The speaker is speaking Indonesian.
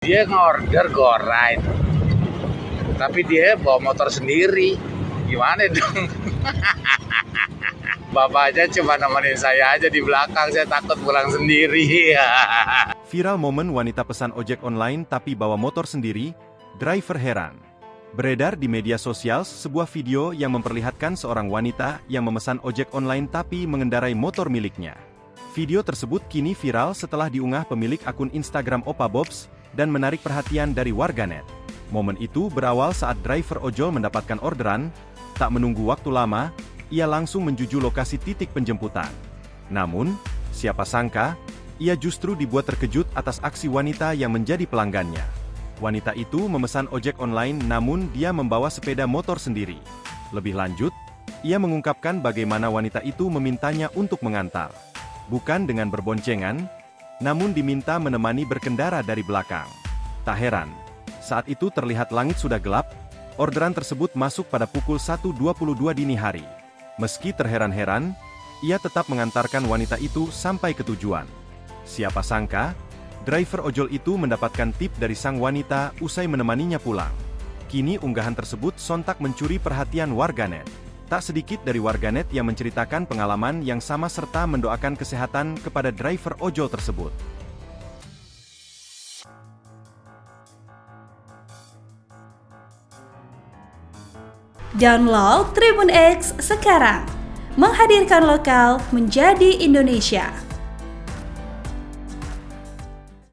Dia ngorder GoRide, tapi dia bawa motor sendiri. Gimana dong? Bapaknya cuma nemenin saya aja di belakang, saya takut pulang sendiri. Viral momen wanita pesan ojek online tapi bawa motor sendiri, driver heran. Beredar di media sosial sebuah video yang memperlihatkan seorang wanita yang memesan ojek online tapi mengendarai motor miliknya. Video tersebut kini viral setelah diunggah pemilik akun Instagram Opa Bobs dan menarik perhatian dari warganet. Momen itu berawal saat driver ojol mendapatkan orderan, tak menunggu waktu lama, ia langsung menuju lokasi titik penjemputan. Namun, siapa sangka, ia justru dibuat terkejut atas aksi wanita yang menjadi pelanggannya. Wanita itu memesan ojek online namun dia membawa sepeda motor sendiri. Lebih lanjut, ia mengungkapkan bagaimana wanita itu memintanya untuk mengantar. Bukan dengan berboncengan, namun diminta menemani berkendara dari belakang. Tak heran, saat itu terlihat langit sudah gelap, orderan tersebut masuk pada pukul 1.22 dini hari. Meski terheran-heran, ia tetap mengantarkan wanita itu sampai ke tujuan. Siapa sangka, driver ojol itu mendapatkan tip dari sang wanita usai menemaninya pulang. Kini unggahan tersebut sontak mencuri perhatian warganet. Tak sedikit dari warganet yang menceritakan pengalaman yang sama serta mendoakan kesehatan kepada driver ojol tersebut. Download Tribun X sekarang, menghadirkan lokal menjadi Indonesia.